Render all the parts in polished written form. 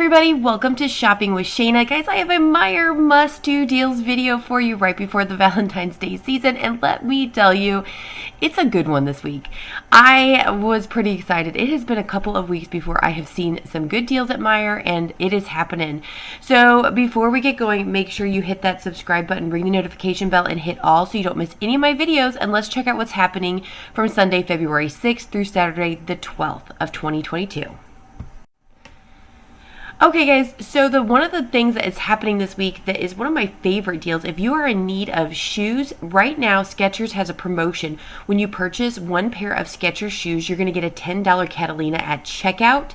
everybody, welcome to Shopping with Shana. Guys, I have a Meyer must-do deals video for you right before the Valentine's Day season, and let me tell you, it's a good one this week. I was pretty excited. It has been a couple of weeks before I have seen some good deals at Meyer, and it is happening. So before we get going, make sure you hit that subscribe button, ring the notification bell, and hit all so you don't miss any of my videos, and let's check out what's happening from Sunday, February 6th through Saturday, the 12th of 2022. Okay guys, so one of the things that is happening this week that is one of my favorite deals, if you are in need of shoes, right now Skechers has a promotion. When you purchase one pair of Skechers shoes, you're going to get a $10 Catalina at checkout.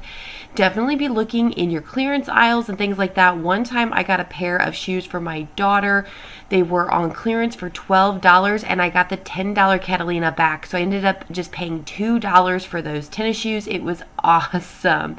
Definitely be looking in your clearance aisles and things like that. One time I got a pair of shoes for my daughter. They were on clearance for $12 and I got the $10 Catalina back. So I ended up just paying $2 for those tennis shoes. It was awesome.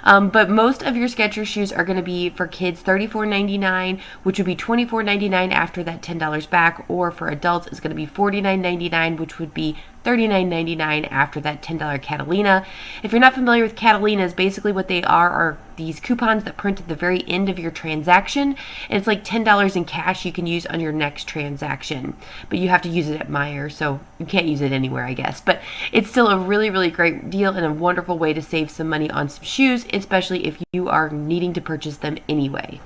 But most of your Skechers shoes are going to be for kids $34.99, which would be $24.99 after that $10 back, or for adults it's going to be $49.99, which would be $39.99 after that $10 Catalina. If you're not familiar with Catalinas, basically what they are these coupons that print at the very end of your transaction, and it's like $10 in cash you can use on your next transaction. But you have to use it at Meijer, so you can't use it anywhere, I guess. But it's still a really, really great deal and a wonderful way to save some money on some shoes, especially if you are needing to purchase them anyway.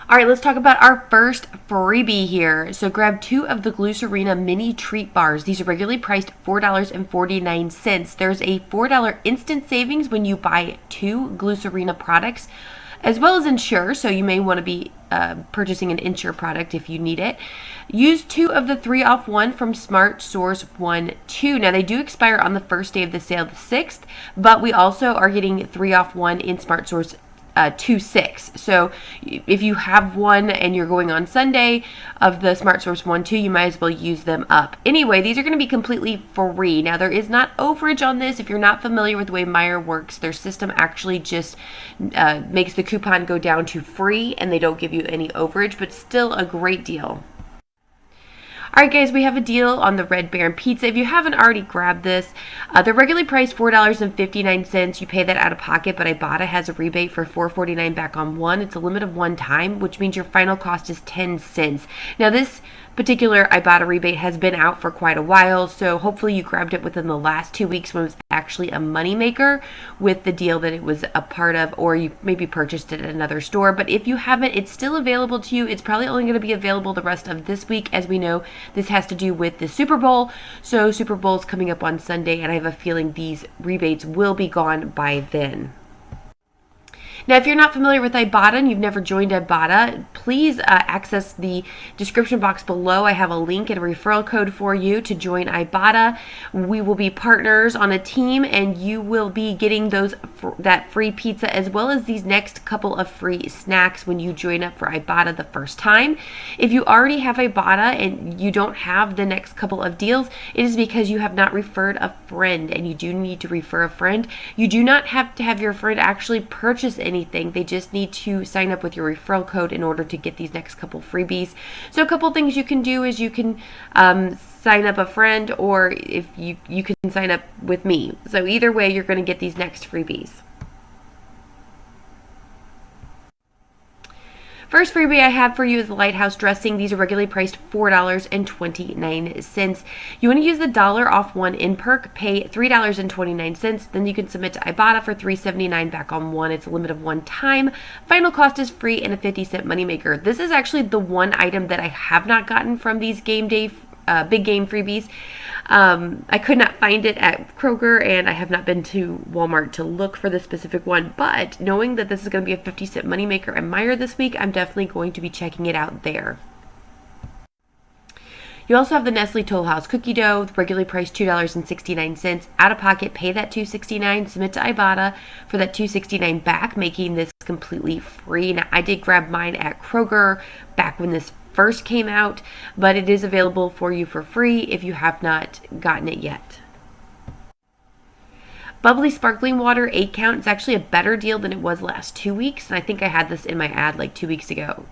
All right, let's talk about our first freebie here. So grab 2 of the Serena mini treat bars. These are regularly priced $4.49. There's a $4 instant savings when you buy 2 Serena products, as well as Ensure. So you may want to be purchasing an Ensure product if you need it. Use 2 of the 3 off 1 from Smart Source 1-2. Now they do expire on the first day of the sale, the 6th, but we also are getting 3 off 1 in Smart Source 2-6. So if you have one and you're going on Sunday of the Smart Source 1-2, you might as well use them up. Anyway, these are going to be completely free. Now there is not overage on this. If you're not familiar with the way Meijer works, their system actually just makes the coupon go down to free and they don't give you any overage, but still a great deal. Alright guys, we have a deal on the Red Baron pizza. If you haven't already grabbed this, they're regularly priced $4.59. You pay that out of pocket, but Ibotta has a rebate for $4.49 back on one. It's a limit of one time, which means your final cost is 10 cents. Now this particular Ibotta rebate has been out for quite a while, so hopefully you grabbed it within the last 2 weeks when it was actually a moneymaker with the deal that it was a part of, or you maybe purchased it at another store. But if you haven't, it's still available to you. It's probably only going to be available the rest of this week. As we know, this has to do with the Super Bowl, so Super Bowl's coming up on Sunday, and I have a feeling these rebates will be gone by then. Now, if you're not familiar with Ibotta and you've never joined Ibotta, please access the description box below. I have a link and a referral code for you to join Ibotta. We will be partners on a team, and you will be getting that free pizza as well as these next couple of free snacks when you join up for Ibotta the first time. If you already have Ibotta and you don't have the next couple of deals, it is because you have not referred a friend, and you do need to refer a friend. You do not have to have your friend actually purchase anything. They just need to sign up with your referral code in order to get these next couple freebies. So a couple things you can do is you can sign up a friend, or if you can sign up with me. So either way, you're going to get these next freebies. First freebie I have for you is the Lighthouse Dressing. These are regularly priced $4.29. You want to use the $1 off 1 in perk, pay $3.29. Then you can submit to Ibotta for $3.79 back on one. It's a limit of one time. Final cost is free and a 50-cent moneymaker. This is actually the one item that I have not gotten from these game day big game freebies. I could not find it at Kroger, and I have not been to Walmart to look for the specific one, but knowing that this is going to be a 50-cent moneymaker at Meijer this week, I'm definitely going to be checking it out there. You also have the Nestle Toll House cookie dough, regularly priced $2.69. Out of pocket, pay that $2.69, submit to Ibotta for that $2.69 back, making this completely free. Now, I did grab mine at Kroger back when this first came out, but it is available for you for free if you have not gotten it yet. Bubbly sparkling water 8 count. It's actually a better deal than it was last 2 weeks, and I think I had this in my ad like 2 weeks ago.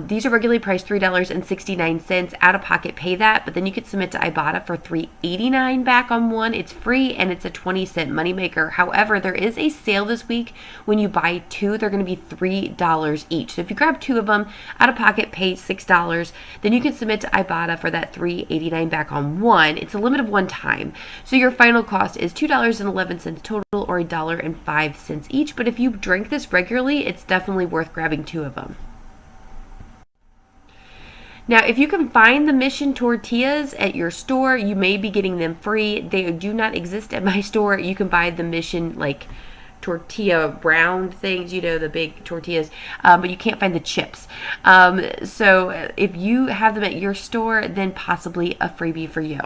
These are regularly priced $3.69. Out of pocket pay that, but then you could submit to Ibotta for $3.89 back on one. It's free and it's a 20-cent moneymaker. However, there is a sale this week. When you buy two, they're going to be $3 each. So if you grab two of them, out of pocket pay $6, then you can submit to Ibotta for that $3.89 back on one. It's a limit of one time. So your final cost is $2.11 total, or $1.05 each. But if you drink this regularly, it's definitely worth grabbing two of them. Now, if you can find the Mission Tortillas at your store, you may be getting them free. They do not exist at my store. You can buy the Mission, like, tortilla round things, you know, the big tortillas, but you can't find the chips. So if you have them at your store, then possibly a freebie for you.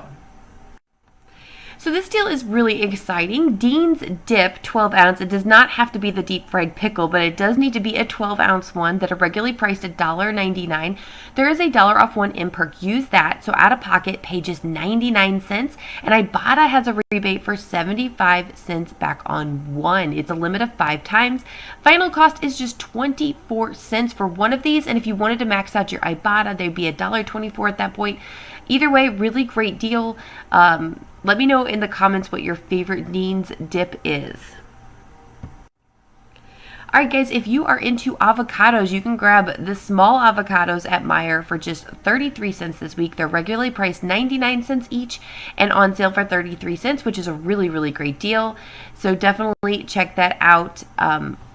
So this deal is really exciting. Dean's Dip, 12 ounce. It does not have to be the deep fried pickle, but it does need to be a 12-ounce one that are regularly priced at $1.99. There is a $1 off one in perk. Use that. So out of pocket, pay just 99 cents. And Ibotta has a rebate for 75 cents back on one. It's a limit of 5 times. Final cost is just 24 cents for one of these. And if you wanted to max out your Ibotta, they'd be $1.24 at that point. Either way, really great deal. Let me know in the comments what your favorite Dean's Dip is. Alright guys, if you are into avocados, you can grab the small avocados at Meijer for just 33 cents this week. They're regularly priced 99 cents each and on sale for 33 cents, which is a really, really great deal. So definitely check that out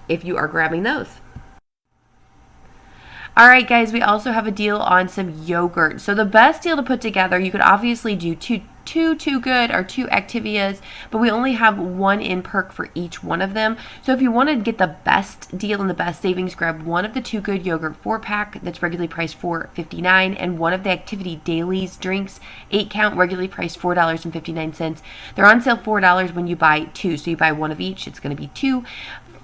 if you are grabbing those. Alright guys, we also have a deal on some yogurt. So the best deal to put together, you could obviously do two Too Good or two Activias, but we only have one in perk for each one of them. So if you want to get the best deal and the best savings, grab one of the Too Good yogurt 4-pack that's regularly priced $4.59 and one of the Activity Dailies drinks 8-count regularly priced $4.59. They're on sale $4 when you buy two. So you buy one of each, it's going to be two.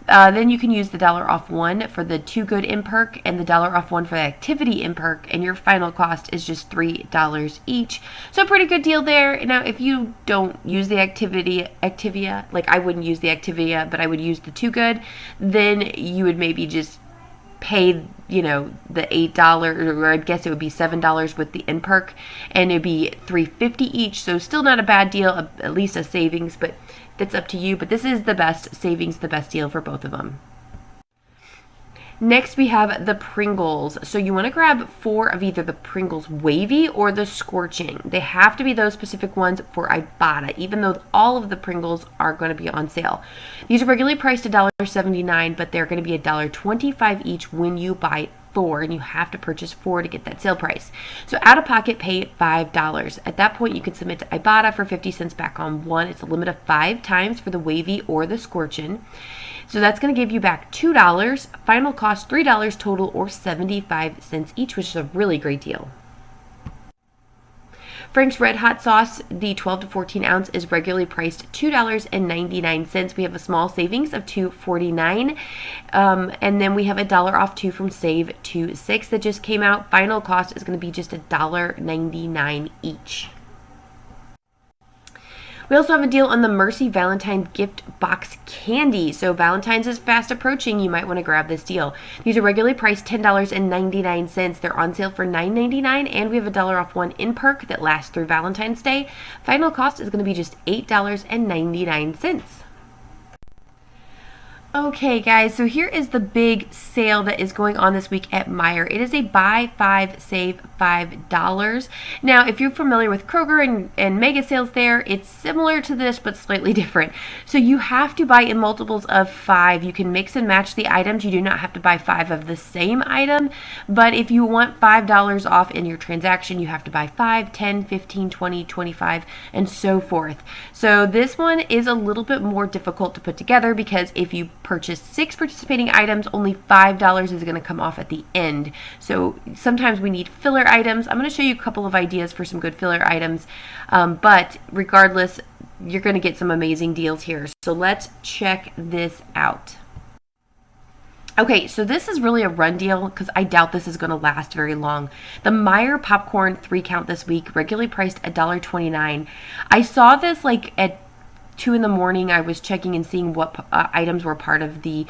Then you can use the $1 off one for the Too Good in perk and the $1 off one for the Activity in perk, and your final cost is just $3 each. So pretty good deal there. Now, if you don't use the Activia, like I wouldn't use the Activia, but I would use the Too Good, then you would maybe just pay, you know, the $8, or I guess it would be $7 with the in perk, and it'd be $3.50 each. So still not a bad deal, at least a savings, but that's up to you. But this is the best savings, the best deal for both of them. Next, we have the Pringles. So you want to grab 4 of either the Pringles Wavy or the Scorching. They have to be those specific ones for Ibotta, even though all of the Pringles are going to be on sale. These are regularly priced $1.79, but they're going to be $1.25 each when you buy 4, and you have to purchase 4 to get that sale price. So out of pocket, pay $5. At that point, you can submit to Ibotta for 50 cents back on one. It's a limit of 5 times for the Wavy or the Scorchin'. So that's going to give you back $2. Final cost $3 total, or 75 cents each, which is a really great deal. Frank's Red Hot Sauce, the 12 to 14 ounce, is regularly priced $2.99. We have a small savings of $2.49. And then we have a $1 off 2 from Save to 6 that just came out. Final cost is going to be just $1.99 each. We also have a deal on the Mercy Valentine Gift Box Candy. So Valentine's is fast approaching. You might want to grab this deal. These are regularly priced $10.99. They're on sale for $9.99, and we have a $1 off one in perk that lasts through Valentine's Day. Final cost is going to be just $8.99. Okay guys, so here is the big sale that is going on this week at Meijer. It is a buy 5, save $5. Now, if you're familiar with Kroger and mega sales there, it's similar to this but slightly different. So you have to buy in multiples of 5. You can mix and match the items. You do not have to buy 5 of the same item, but if you want $5 off in your transaction, you have to buy 5, 10, 15, 20, 25, and so forth. So this one is a little bit more difficult to put together because if you purchase 6 participating items, only $5 is going to come off at the end. So sometimes we need filler items. I'm going to show you a couple of ideas for some good filler items, but regardless, you're going to get some amazing deals here. So let's check this out. Okay, so this is really a run deal because I doubt this is going to last very long. The Meyer popcorn 3-count this week, regularly priced $1.29. I saw this like at 2 in the morning. I was checking and seeing what items were part of the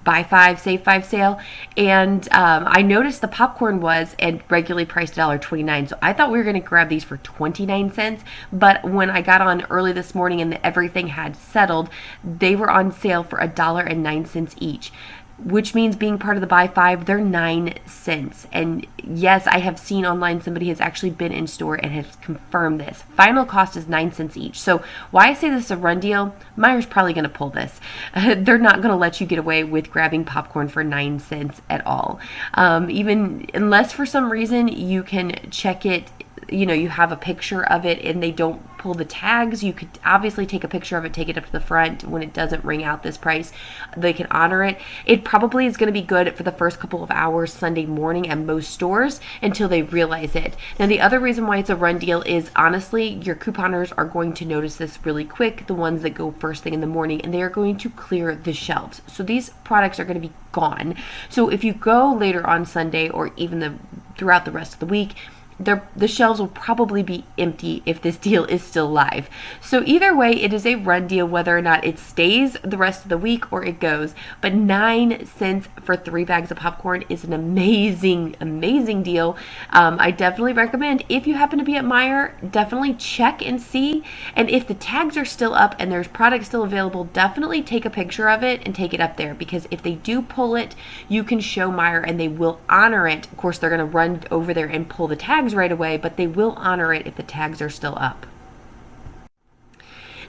buy 5 save 5 sale, and I noticed the popcorn was and regularly priced $1.29, so I thought we were going to grab these for 29 cents, but when I got on early this morning and everything had settled, they were on sale for $1.09 each, which means being part of the buy 5, they're 9 cents. And yes, I have seen online somebody has actually been in store and has confirmed this. Final cost is 9 cents each. So why I say this is a run deal, Meyer's probably going to pull this. They're not going to let you get away with grabbing popcorn for 9 cents at all. Even unless for some reason you can check it, you have a picture of it and they don't pull the tags. You could obviously take a picture of it, take it up to the front. When it doesn't ring out this price, they can honor it. It probably is going to be good for the first couple of hours Sunday morning at most stores until they realize it. Now, the other reason why it's a run deal is honestly, your couponers are going to notice this really quick, the ones that go first thing in the morning, and they are going to clear the shelves. So these products are going to be gone. So if you go later on Sunday or even throughout the rest of the week, the shelves will probably be empty if this deal is still live. So either way, it is a run deal whether or not it stays the rest of the week or it goes. But 9 cents for 3 bags of popcorn is an amazing, amazing deal. I definitely recommend, if you happen to be at Meijer, definitely check and see. And if the tags are still up and there's product still available, definitely take a picture of it and take it up there, because if they do pull it, you can show Meijer and they will honor it. Of course, they're going to run over there and pull the tags right away, but they will honor it if the tags are still up.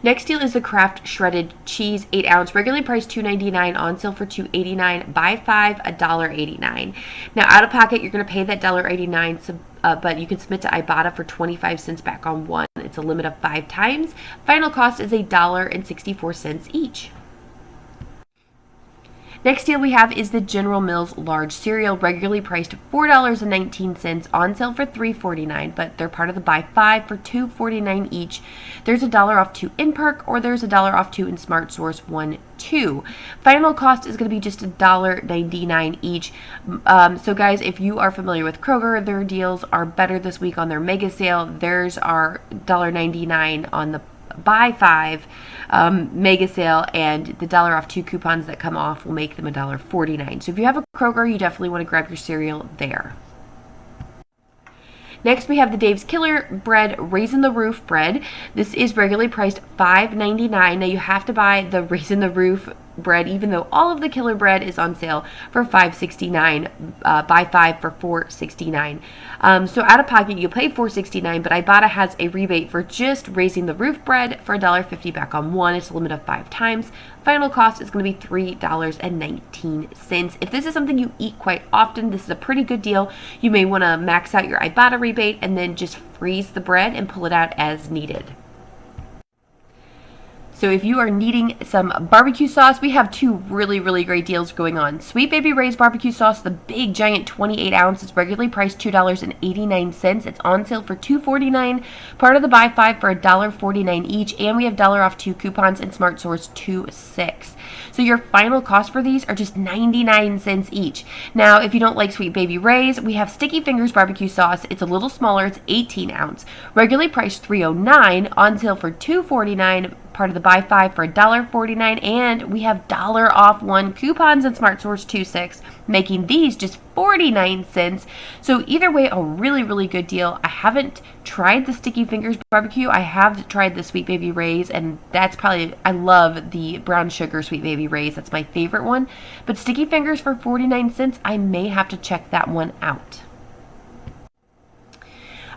Next deal is the Kraft shredded cheese, 8 ounce, regularly priced $2.99, on sale for $2.89, buy 5, $1.89. Now, out of pocket, you're going to pay that $1.89, but you can submit to Ibotta for 25 cents back on one. It's a limit of 5 times. Final cost is $1.64 each. Next deal we have is the General Mills large cereal, regularly priced $4.19, on sale for $3.49, but they're part of the buy 5 for $2.49 each. There's $1 off 2 in Perk, or there's $1 off 2 in Smart Source 1, 2. Final cost is going to be just $1.99 each. So guys, if you are familiar with Kroger, their deals are better this week on their mega sale. Theirs are $1.99 on the buy 5 mega sale, and the $1 off 2 coupons that come off will make them $1.49. So if you have a Kroger, you definitely want to grab your cereal there. Next, we have the Dave's Killer Bread Raisin the Roof bread. This is regularly priced $5.99. Now, you have to buy the Raisin the Roof bread, even though all of the Killer Bread is on sale for $5.69. Buy 5 for $4.69. So out of pocket, you pay $4.69, but Ibotta has a rebate for just Raising the Roof bread for $1.50 back on one. It's a limit of 5 times. Final cost is going to be $3.19. If this is something you eat quite often, this is a pretty good deal. You may want to max out your Ibotta rebate and then just freeze the bread and pull it out as needed. So if you are needing some barbecue sauce, we have 2 really, really great deals going on. Sweet Baby Ray's barbecue sauce, the big giant 28 ounce, is regularly priced $2.89. It's on sale for $2.49. Part of the buy 5 for $1.49 each, and we have $1 off 2 coupons in Smart Source 2.6. So your final cost for these are just 99 cents each. Now, if you don't like Sweet Baby Ray's, we have Sticky Fingers barbecue sauce. It's a little smaller. It's 18 ounce. Regularly priced $3.09, on sale for $2.49. Part of the buy 5 for $1.49, and we have $1 off 1 coupons in Smart Source 2.6, making these just 49 cents. So either way, a really, really good deal. I haven't tried the Sticky Fingers barbecue. I have tried the Sweet Baby Ray's, and that's probably, I love the brown sugar Sweet Baby Ray's. That's my favorite one. But Sticky Fingers for 49 cents, I may have to check that one out.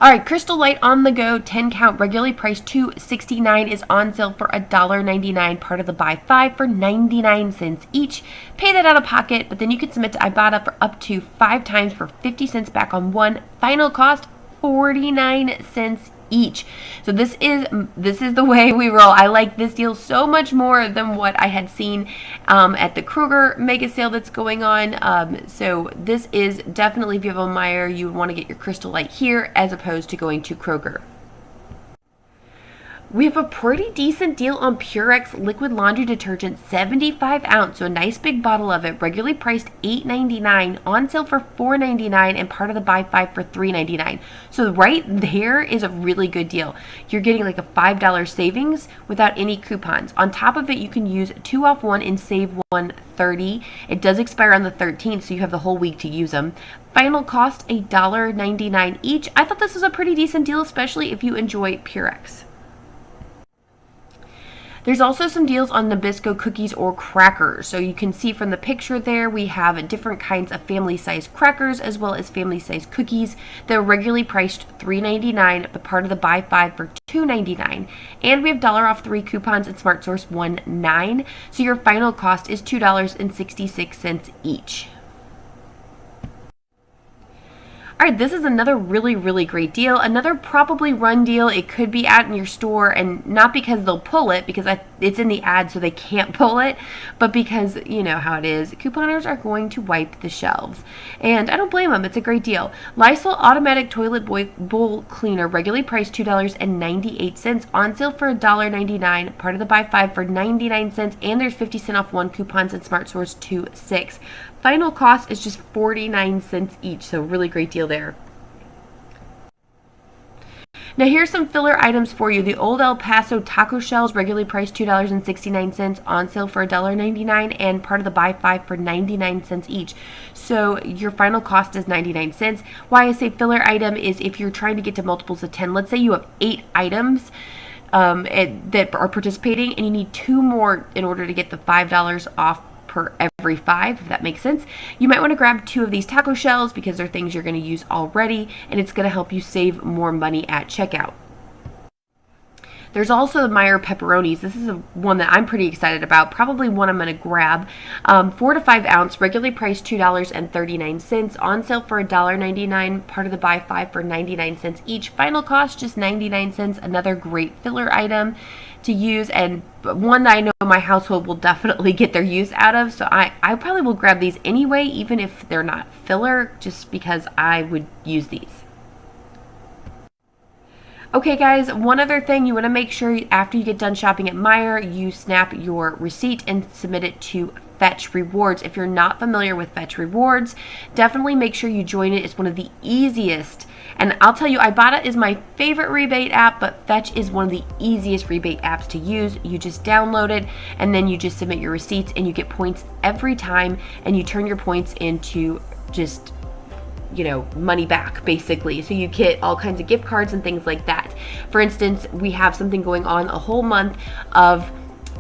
All right, Crystal Light on the go 10 count, regularly priced $2.69, is on sale for $1.99. Part of the buy 5 for 99 cents each. Pay that out of pocket, but then you can submit to Ibotta for up to 5 times for 50 cents back on one. Final cost 49 cents each. So this is the way we roll. I like this deal so much more than what I had seen at the Kroger mega sale that's going on. So this is definitely, if you have a Meijer, you would want to get your Crystal Light here as opposed to going to Kroger. We have a pretty decent deal on Purex liquid laundry detergent, 75 ounce, so a nice big bottle of it, regularly priced $8.99, on sale for $4.99, and part of the buy 5 for $3.99. So right there is a really good deal. You're getting like a $5 savings without any coupons. On top of it, you can use 2 off 1 and save 130. It does expire on the 13th, so you have the whole week to use them. Final cost $1.99 each. I thought this was a pretty decent deal, especially if you enjoy Purex. There's also some deals on Nabisco cookies or crackers. So you can see from the picture there, we have different kinds of family-sized crackers as well as family-sized cookies. They're regularly priced $3.99, but part of the buy 5 for $2.99. And we have dollar off 3 coupons at Smart Source 1.9. So your final cost is $2.66 each. All right, this is another really, really great deal. Another probably run deal. It could be out in your store, and not because they'll pull it, because it's in the ad so they can't pull it, but because you know how it is. Couponers are going to wipe the shelves, and I don't blame them. It's a great deal. Lysol Automatic Toilet Bowl Cleaner, regularly priced $2.98, on sale for $1.99, part of the buy 5 for 99 cents, and there's 50 cent off 1 coupons at Smart Source 2.6. Final cost is just 49 cents each, so really great deal there. Now here's some filler items for you. The Old El Paso taco shells, regularly priced $2.69, on sale for $1.99, and part of the buy 5 for 99 cents each. So your final cost is 99 cents. Why I say filler item is if you're trying to get to multiples of 10, let's say you have 8 items that are participating, and you need 2 more in order to get the $5 off per every 5, if that makes sense. You might want to grab 2 of these taco shells because they're things you're going to use already, and it's going to help you save more money at checkout. There's also the Meyer Pepperonis. This is one that I'm pretty excited about, probably one I'm going to grab. 4 to 5 ounce, regularly priced $2.39, on sale for $1.99, part of the buy 5 for 99 cents each. Final cost just 99 cents. Another great filler item to use, and one that I know my household will definitely get their use out of, so I probably will grab these anyway, even if they're not filler, just because I would use these. Okay guys, one other thing, you want to make sure after you get done shopping at Meijer, you snap your receipt and submit it to Fetch Rewards. If you're not familiar with Fetch Rewards, definitely make sure you join it. It's one of the easiest, and I'll tell you, Ibotta is my favorite rebate app, but Fetch is one of the easiest rebate apps to use. You just download it, and then you just submit your receipts, and you get points every time, and you turn your points into just money back, basically. So you get all kinds of gift cards and things like that. For instance, we have something going on a whole month of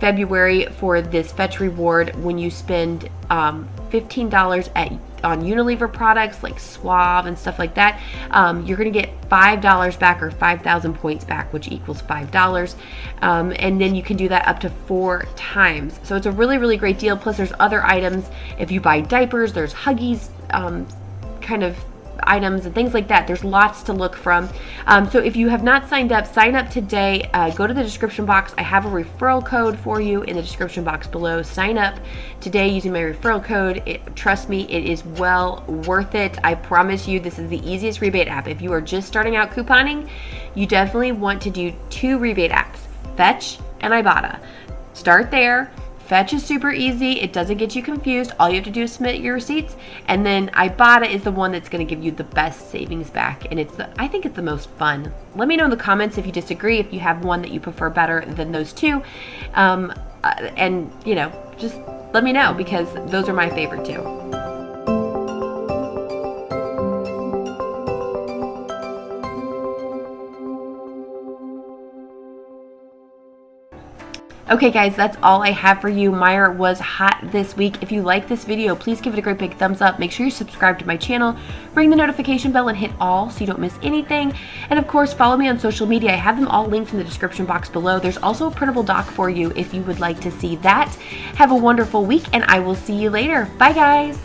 February for this Fetch Reward. When you spend $15 on Unilever products like Suave and stuff like that, you're going to get $5 back, or 5,000 points back, which equals $5. And then you can do that up to 4 times. So it's a really, really great deal. Plus there's other items. If you buy diapers, there's Huggies kind of items and things like that. There's lots to look from. So if you have not signed up, sign up today. Go to the description box. I have a referral code for you in the description box below. Sign up today using my referral code. Trust me, it is well worth it. I promise you, this is the easiest rebate app. If you are just starting out couponing, you definitely want to do 2 rebate apps, Fetch and Ibotta. Start there. Fetch is super easy. It doesn't get you confused. All you have to do is submit your receipts, and then Ibotta is the one that's going to give you the best savings back, and I think it's the most fun. Let me know in the comments if you disagree, if you have one that you prefer better than those 2, and just let me know, because those are my favorite too. Okay guys, that's all I have for you. Meijer was hot this week. If you like this video, please give it a great big thumbs up. Make sure you subscribe to my channel, ring the notification bell, and hit all so you don't miss anything. And of course, follow me on social media. I have them all linked in the description box below. There's also a printable doc for you if you would like to see that. Have a wonderful week, and I will see you later. Bye guys.